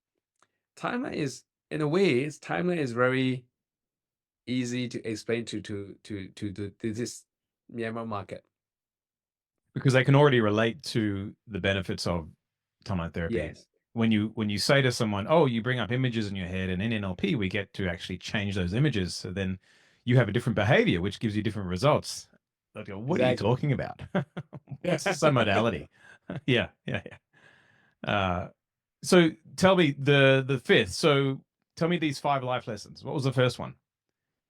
timeline is, in a way, timeline is very easy to explain to this Myanmar market. Because they can already relate to the benefits of timeline therapy. Yes. When you say to someone, "Oh, you bring up images in your head," and in NLP we get to actually change those images, so then you have a different behavior, which gives you different results. They'll go, "What are you Exactly. talking about? What's the same modality?" Yeah. So tell me the fifth. So tell me these 5 life lessons. What was the first one?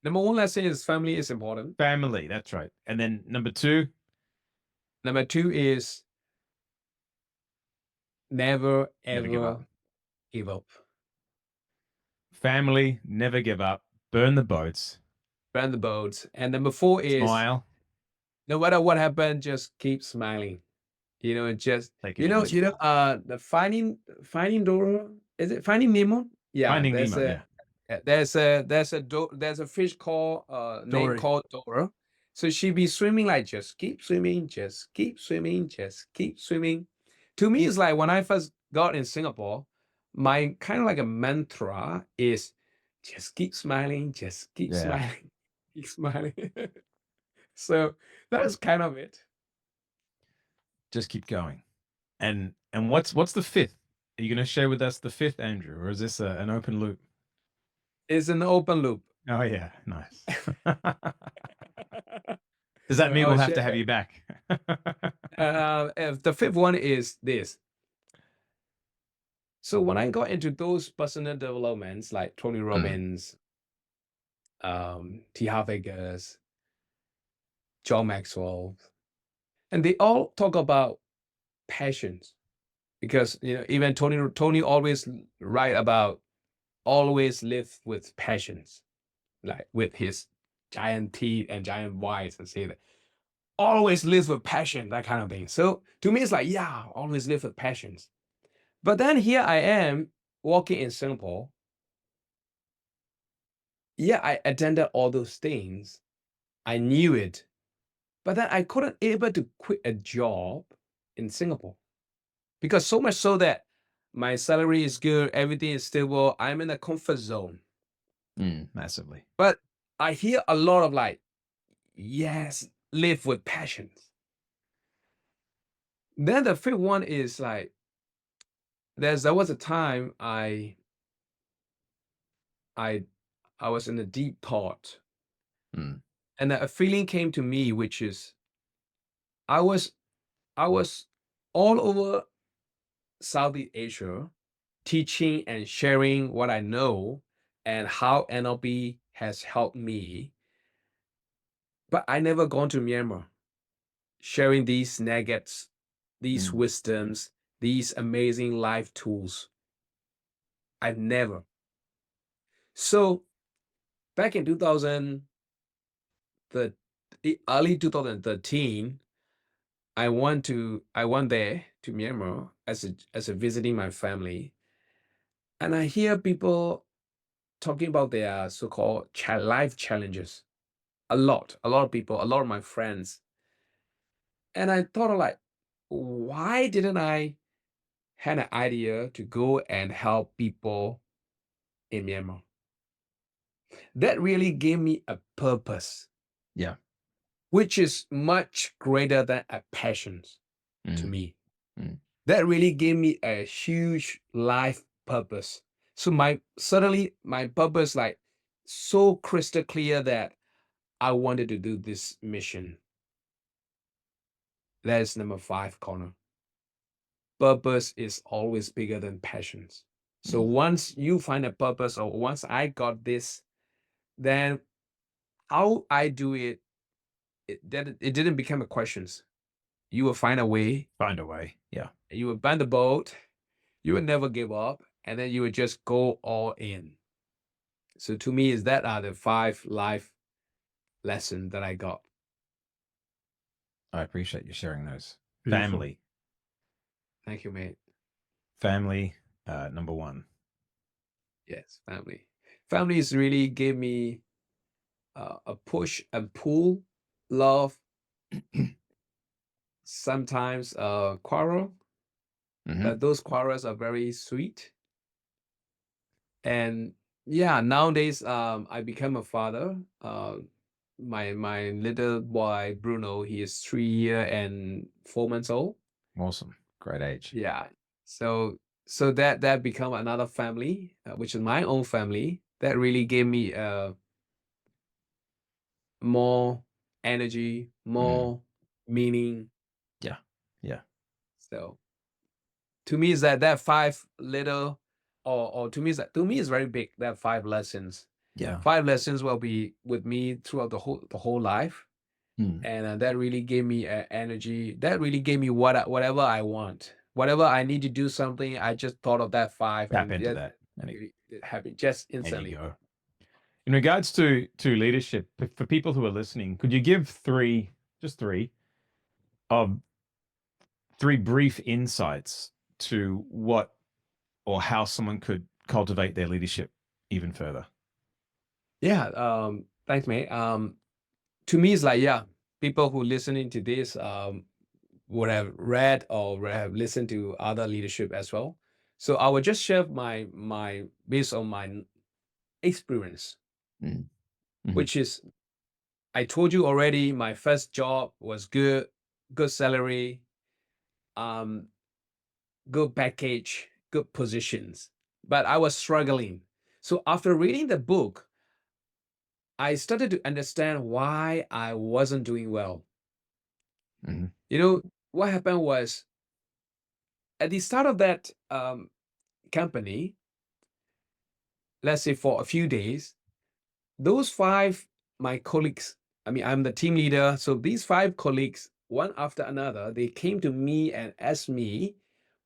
Number 1 lesson is family is important. Family. That's right. And then number 2. Number 2 is never Never give ever up. give up. Family. Never give up. Burn the boats. Burn the boats. And number 4 is Smile. no matter what happened, just keep smiling. Just Take it easy. the Finding Dora, is it Finding Nemo? Yeah, Finding there's Nemo. a Yeah. there's a fish called named Dory. called Dora. So she be swimming like, just keep swimming, just keep swimming, just keep swimming. To me, it's like when I first got in Singapore, my kind of like a mantra is just keep smiling, just keep Yeah. smiling, keep smiling. So that's kind of it. Just keep going. And what's the fifth? Are you going to share with us the fifth, Andrew, or is this an open loop? It's an open loop. Oh yeah, nice. Does that So mean I'll we'll have share to have that. you back? The fifth one is this. So when I got into those personal developments like Tony Robbins, T. Harv Eker's, John Maxwell, and they all talk about passions, because even Tony always write about always live with passions, like with his giant T and giant Y's, and say that always live with passion, that kind of thing. So to me, it's like, yeah, always live with passions. But then here I am walking in Singapore. Yeah, I attended all those things. I knew it. But then I couldn't able to quit a job in Singapore, because so much so that my salary is good, everything is stable. I'm in a comfort zone. Massively. But I hear a lot of like, yes, live with passions. Then the fifth one is like, there was a time I was in a deep thought, Mm. and a feeling came to me, which is I was all over Southeast Asia, teaching and sharing what I know and how NLP has helped me. But I never gone to Myanmar, sharing these nuggets, these wisdoms, these amazing life tools. I've never. So back in early 2013, I went there to Myanmar as a visiting my family, and I hear people talking about their so-called life challenges. A lot of people, a lot of my friends, and I thought of like, why didn't I had an idea to go and help people in Myanmar? That really gave me a purpose, Yeah. which is much greater than a passion to Mm. me. Mm. That really gave me a huge life purpose. So suddenly my purpose like so crystal clear that I wanted to do this mission. That is number 5, Connor. Purpose is always bigger than passions. So once you find a purpose, or once I got this, then how I do it, it didn't become a questions. You will find a way. Find a way. Yeah. You will bend the boat. You will never give up, and then you will just go all in. So to me, that are the 5 life lessons that I got. I appreciate you sharing those. Beautiful. Family. Thank you, mate. Family, number 1. Yes, family. Families really gave me a push and pull, love, sometimes quarrel, but those quarrels are very sweet. And yeah, nowadays I become a father. My little boy Bruno, he is 3 years and 4 months old. Awesome. Great age. Yeah. So that become another family, which is my own family. That really gave me more energy, more meaning. Yeah. Yeah. So to me is that 5 little, or to me is very big, that 5 lessons. Yeah. 5 lessons will be with me throughout the whole life. And that really gave me energy. That really gave me whatever I want. Whatever I need to do something, I just thought of that 5 Tap and into that. And it happened just there instantly. you go. In regards to leadership, for people who are listening, could you give 3 brief insights to what or how someone could cultivate their leadership even further? Yeah, thanks, mate. To me, it's like, yeah, people who listening to this would have read or have listened to other leadership as well. So I will just share my based on my experience, Mm. Mhm. which is I told you already. My first job was good salary, um, good package, good positions, but I was struggling. So after reading the book, I started to understand why I wasn't doing well. Mhm. You know, what happened was at the start of that company, let's say for a few days, those five, my colleagues, I mean, I'm the team leader. So these five colleagues, one after another, they came to me and asked me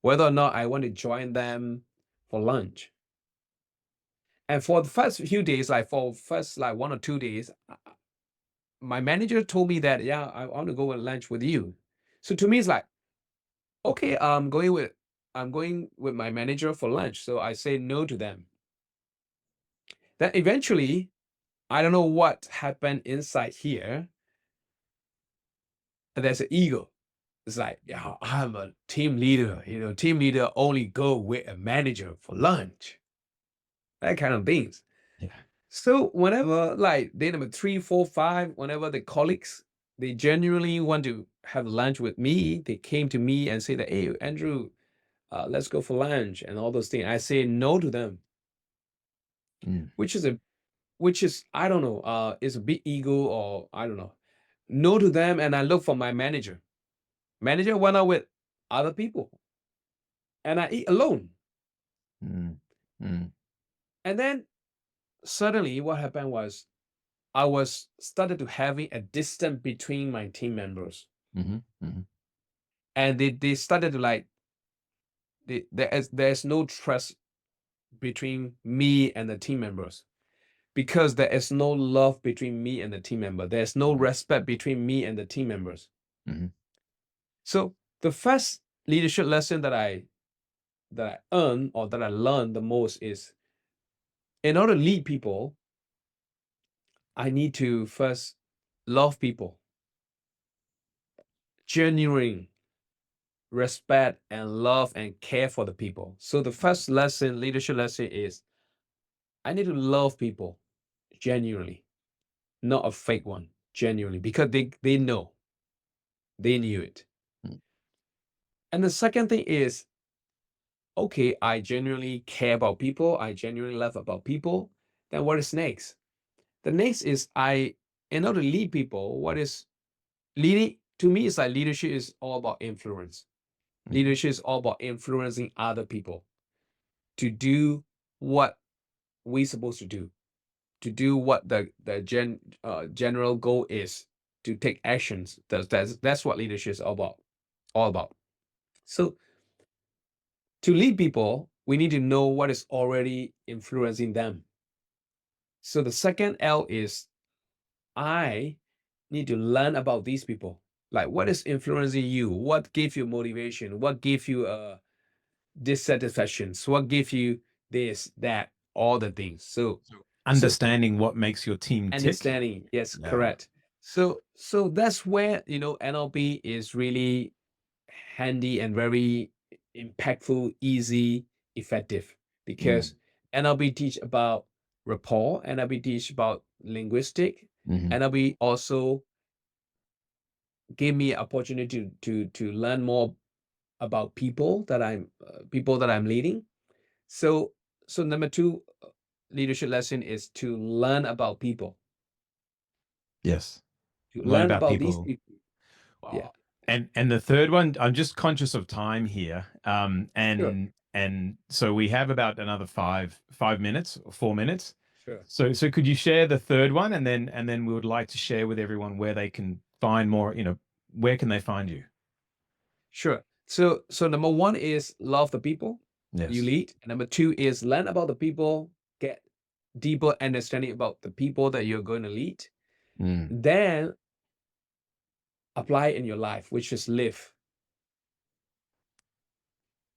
whether or not I want to join them for lunch. And for the first few days, like for first like 1 or 2 days, my manager told me that, yeah, I want to go and lunch with you. So to me, it's like, okay, I'm going with my manager for lunch. So I say no to them. Then eventually, I don't know what happened inside here. There's an ego. It's like, yeah, I'm a team leader. Team leader only go with a manager for lunch. That kind of things. Yeah. So whenever like day number 3, 4, 5, whenever the colleagues they genuinely want to have lunch with me, they came to me and say that, hey, Andrew, let's go for lunch and all those things. I say no to them, Mm. which is I don't know, is a big ego or I don't know. No to them, and I look for my manager. Manager went out with other people, and I eat alone. Mm. Mm. And then suddenly, what happened was I was started to having a distance between my team members, Mhm. Mhm. and they started to like there's no trust between me and the team members because there is no love between me and the team member. There's no respect between me and the team members. Mhm. So the first leadership lesson that I earned or that I learned the most is in order to lead people, I need to first love people, genuine respect and love and care for the people. So the first lesson, leadership lesson is I need to love people genuinely, not a fake one, genuinely, because they know, they knew it. Mm. And the second thing is, okay, I genuinely care about people, I genuinely love about people. Then what is next? The next is in order to lead people, what is leading to me is like leadership is all about influence. Leadership is all about influencing other people to do what we're supposed to do what the general goal is, to take actions. That's what leadership is all about. So to lead people, we need to know what is already influencing them. So the second L is I need to learn about these people. Like what is influencing you? What gave you motivation? What gave you dissatisfactions? What gave you this, that, all the things? So Understanding what makes your team tick. understanding, yes, Yeah. correct. So that's where NLP is really handy and very impactful, easy, effective, because NLP teach about rapport, NLP teach about linguistic, Mhm. NLP also gave me opportunity to learn more about people that I'm leading. So number 2 leadership lesson is to learn about people, Yes. to Learn learn about about these people. people. Yeah. Oh, and the third one, I'm just conscious of time here. Sure. And so we have about another 5 minutes or 4 minutes. Sure. So could you share the third one, and then we would like to share with everyone where they can find more, where can they find you? Sure. So number 1 is love the people you Yes. lead. And number 2 is learn about the people, get deeper understanding about the people that you're going to lead. Mm. Then apply in your life, which is live.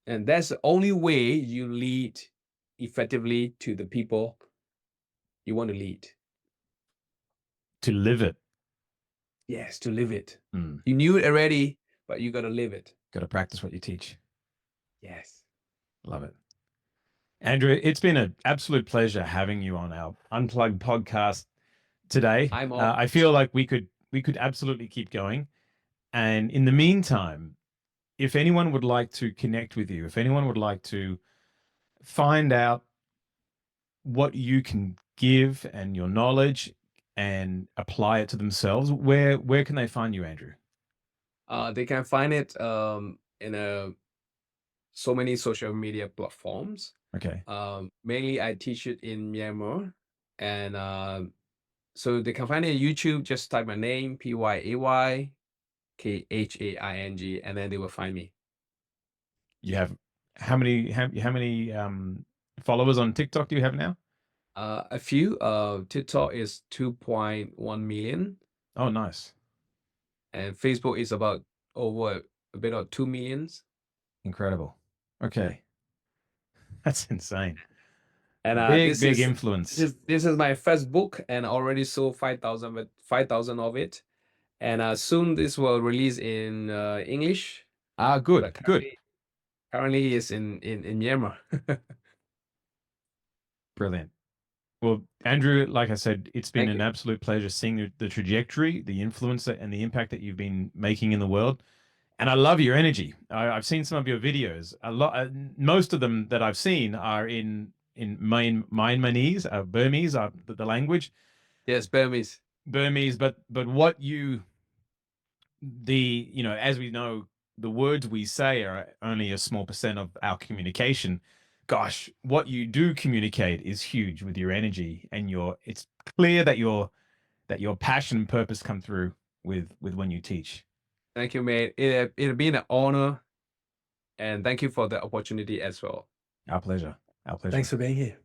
And that's the only way you lead effectively to the people you want to lead. To live it. Yes, to live it. Mm. You knew it already, but you got to live it. Got to practice what you teach. Yes. Love it. Andrew, it's been an absolute pleasure having you on our Unplugged podcast today. I feel like we could absolutely keep going. And in the meantime, if anyone would like to connect with you, if anyone would like to find out what you can give and your knowledge and apply it to themselves, where can they find you, Andrew? They can find it in so many social media platforms. Okay. Mainly I teach it in Myanmar, and so they can find it on YouTube. Just type my name, Pyay Khaing, and then they will find me. You have how many followers on TikTok do you have now? A few. TikTok is 2.1 million, Oh, nice. and Facebook is about over a bit of 2 millions. Incredible. Okay. That's insane. And Big influence. This is my first book, and I already sold 5,000 of it. And soon this will release in English. Good, But good. Currently is in Myanmar. Brilliant. Well, Andrew, like I said, it's been Thank an you. absolute pleasure seeing the trajectory, the influence and the impact that you've been making in the world. And I love your energy. I've seen some of your videos. Most of them that I've seen are in Myanmarese, Burmese, the language. Yes, Burmese. Burmese, but what you, as we know, the words we say are only a small % of our communication. Gosh, what you do communicate is huge with your energy, and it's clear that your passion and purpose come through with when you teach. Thank you, mate. It'll be an honor, and thank you for the opportunity as well. Our pleasure. Our pleasure. Thanks for being here.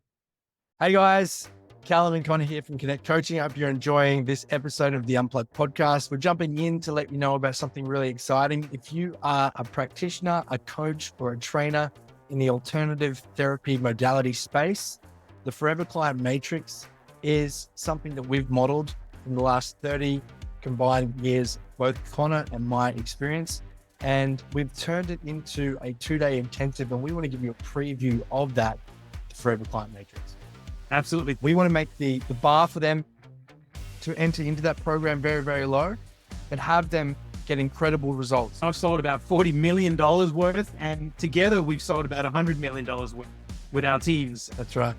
Hey guys, Kallum and Conor here from Connect Coaching. I hope you're enjoying this episode of the Unplugged podcast. We're jumping in to let you know about something really exciting. If you are a practitioner, a coach, or a trainer in the alternative therapy modality space, the Forever Client Matrix is something that we've modeled in the last 30 combined years, both Conor and my experience. And we've turned it into a 2-day intensive, and we want to give you a preview of that, the Forever Client Matrix. Absolutely. We want to make the bar for them to enter into that program very, very low and have them get incredible results. I've sold about $40 million worth, and together we've sold about $100 million worth with our teams. That's right.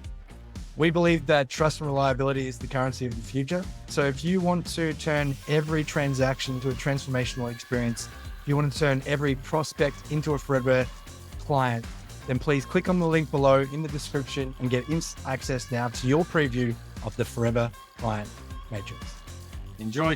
We believe that trust and reliability is the currency of the future. So if you want to turn every transaction into a transformational experience, if you want to turn every prospect into a forever client, then please click on the link below in the description and get instant access now to your preview of the Forever Client Matrix. Enjoy.